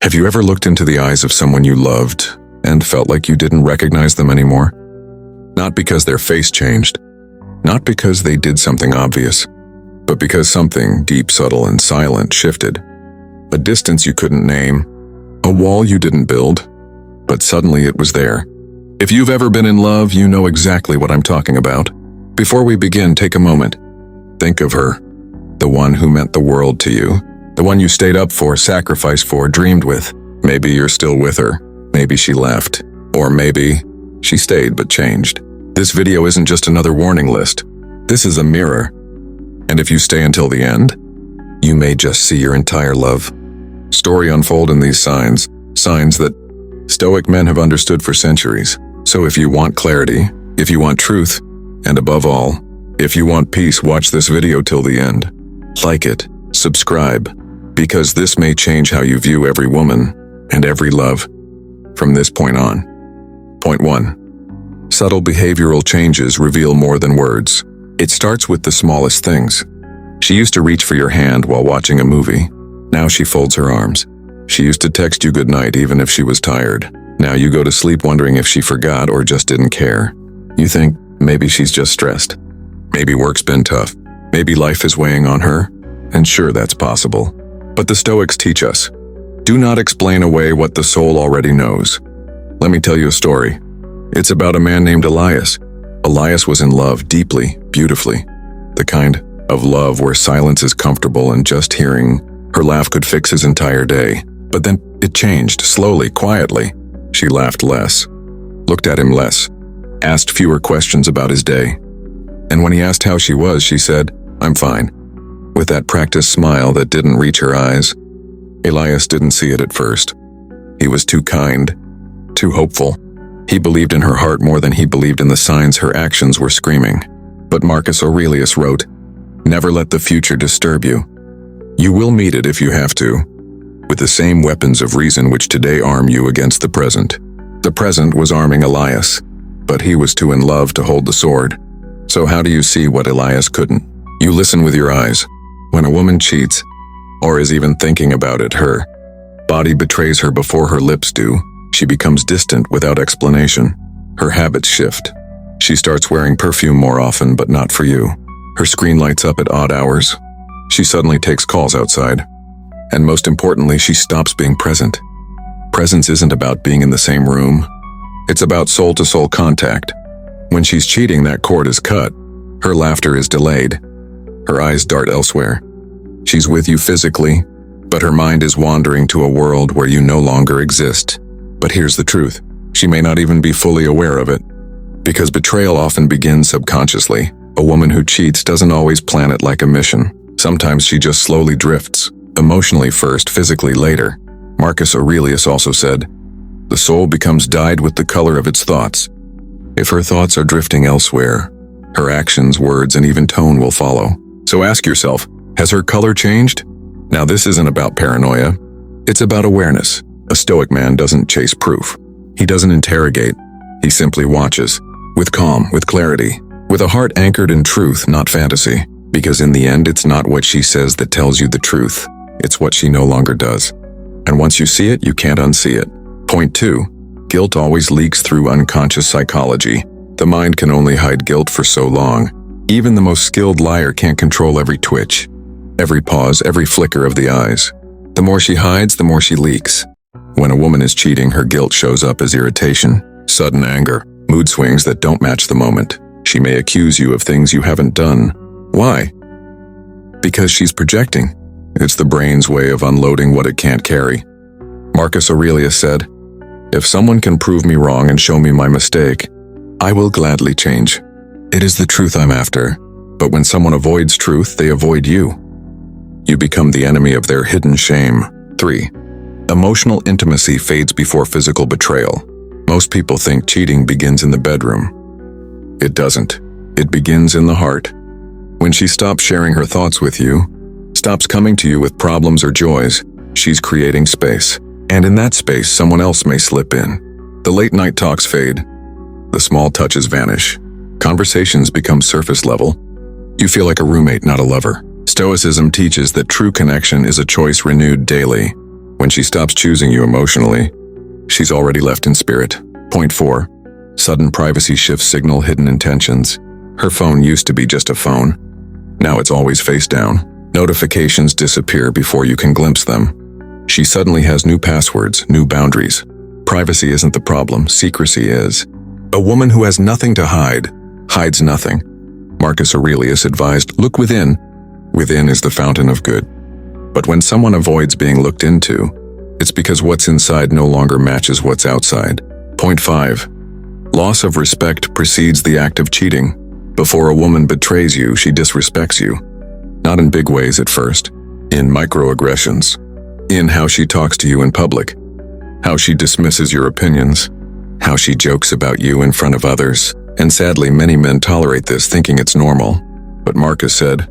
Have you ever looked into the eyes of someone you loved and felt like you didn't recognize them anymore? Not because their face changed, not because they did something obvious, but because something deep, subtle, and silent shifted. A distance you couldn't name, a wall you didn't build, but suddenly it was there. If you've ever been in love, you know exactly what I'm talking about. Before we begin, take a moment. Think of her, the one who meant the world to you, the one you stayed up for, sacrificed for, dreamed with. Maybe you're still with her, maybe she left, or maybe she stayed but changed. This video isn't just another warning list. This is a mirror. And if you stay until the end, you may just see your entire love story unfold in these signs that Stoic men have understood for centuries. So if you want clarity, if you want truth, and above all, if you want peace, watch this video till the end. Like it, subscribe, because this may change how you view every woman and every love from this point on. Point 1. Subtle behavioral changes reveal more than words. It starts with the smallest things. She used to reach for your hand while watching a movie. Now she folds her arms. She used to text you goodnight even if she was tired. Now you go to sleep wondering if she forgot or just didn't care. You think maybe she's just stressed. Maybe work's been tough. Maybe life is weighing on her. And sure, that's possible. But the Stoics teach us, do not explain away what the soul already knows. Let me tell you a story. It's about a man named Elias. Elias was in love deeply, beautifully. The kind of love where silence is comfortable and just hearing her laugh could fix his entire day. But then it changed, slowly, quietly. She laughed less, looked at him less, asked fewer questions about his day. And when he asked how she was, she said, "I'm fine," with that practiced smile that didn't reach her eyes. Elias didn't see it at first. He was too kind, too hopeful. He believed in her heart more than he believed in the signs her actions were screaming. But Marcus Aurelius wrote, "Never let the future disturb you. You will meet it if you have to, with the same weapons of reason which today arm you against the present." The present was arming Elias, but he was too in love to hold the sword. So how do you see what Elias couldn't? You listen with your eyes. When a woman cheats, or is even thinking about it, her body betrays her before her lips do. She becomes distant without explanation. Her habits shift. She starts wearing perfume more often, but not for you. Her screen lights up at odd hours. She suddenly takes calls outside. And most importantly, she stops being present. Presence isn't about being in the same room. It's about soul-to-soul contact. When she's cheating, that cord is cut. Her laughter is delayed. Her eyes dart elsewhere. She's with you physically, but her mind is wandering to a world where you no longer exist. But here's the truth. She may not even be fully aware of it. Because betrayal often begins subconsciously. A woman who cheats doesn't always plan it like a mission. Sometimes she just slowly drifts, emotionally first, physically later. Marcus Aurelius also said, "The soul becomes dyed with the color of its thoughts." If her thoughts are drifting elsewhere, her actions, words, and even tone will follow. So ask yourself, has her color changed? Now this isn't about paranoia. It's about awareness. A Stoic man doesn't chase proof. He doesn't interrogate. He simply watches, with calm, with clarity, with a heart anchored in truth, not fantasy. Because in the end, it's not what she says that tells you the truth. It's what she no longer does. And once you see it, you can't unsee it. Point 2. Guilt always leaks through unconscious psychology. The mind can only hide guilt for so long. Even the most skilled liar can't control every twitch, every pause, every flicker of the eyes. The more she hides, the more she leaks. When a woman is cheating, her guilt shows up as irritation, sudden anger, mood swings that don't match the moment. She may accuse you of things you haven't done. Why? Because she's projecting. It's the brain's way of unloading what it can't carry. Marcus Aurelius said, "If someone can prove me wrong and show me my mistake, I will gladly change. It is the truth I'm after. But when someone avoids truth, they avoid you. You become the enemy of their hidden shame." 3. Emotional intimacy fades before physical betrayal. Most people think cheating begins in the bedroom. It doesn't. It begins in the heart. When she stops sharing her thoughts with you, stops coming to you with problems or joys, she's creating space. And in that space, someone else may slip in. The late night talks fade. The small touches vanish. Conversations become surface level. You feel like a roommate, not a lover. Stoicism teaches that true connection is a choice renewed daily. When she stops choosing you emotionally, she's already left in spirit. Point 4. Sudden privacy shifts signal hidden intentions. Her phone used to be just a phone. Now it's always face down. Notifications disappear before you can glimpse them. She suddenly has new passwords, new boundaries. Privacy isn't the problem, secrecy is. A woman who has nothing to hide, hides nothing. Marcus Aurelius advised, look within. Within is the fountain of good. But when someone avoids being looked into, it's because what's inside no longer matches what's outside. Point 5. Loss of respect precedes the act of cheating. Before a woman betrays you, she disrespects you. Not in big ways at first, in microaggressions. In how she talks to you in public, how she dismisses your opinions, how she jokes about you in front of others. And sadly, many men tolerate this, thinking it's normal. But Marcus said,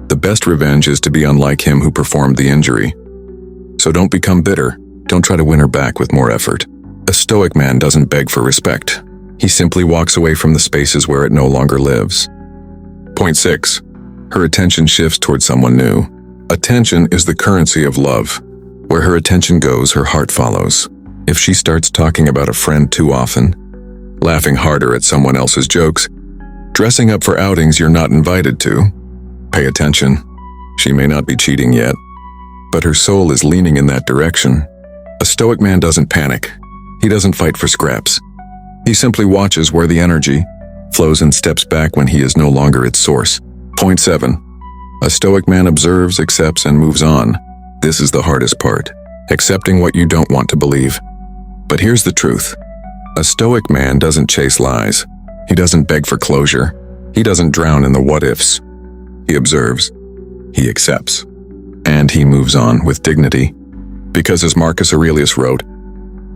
the best revenge is to be unlike him who performed the injury. So don't become bitter. Don't try to win her back with more effort. A Stoic man doesn't beg for respect. He simply walks away from the spaces where it no longer lives. Point 6. Her attention shifts towards someone new. Attention is the currency of love. Where her attention goes, her heart follows. If she starts talking about a friend too often, laughing harder at someone else's jokes, dressing up for outings you're not invited to, pay attention. She may not be cheating yet, but her soul is leaning in that direction. A Stoic man doesn't panic. He doesn't fight for scraps. He simply watches where the energy flows and steps back when he is no longer its source. Point 7. A Stoic man observes, accepts, and moves on. This is the hardest part, accepting what you don't want to believe. But here's the truth. A Stoic man doesn't chase lies. He doesn't beg for closure. He doesn't drown in the what-ifs. He observes. He accepts. And he moves on with dignity. Because as Marcus Aurelius wrote,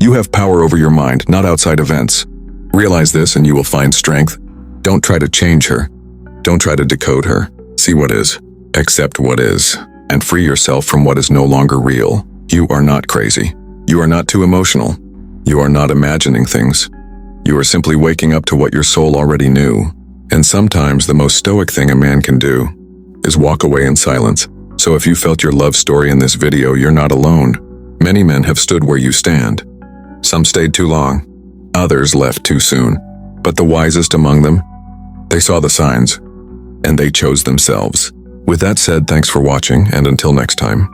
you have power over your mind, not outside events. Realize this and you will find strength. Don't try to change her. Don't try to decode her. See what is. Accept what is. And free yourself from what is no longer real. You are not crazy. You are not too emotional. You are not imagining things. You are simply waking up to what your soul already knew. And sometimes the most stoic thing a man can do is walk away in silence. So if you felt your love story in this video, you're not alone. Many men have stood where you stand. Some stayed too long. Others left too soon. But the wisest among them, they saw the signs, and they chose themselves. With that said, thanks for watching, and until next time.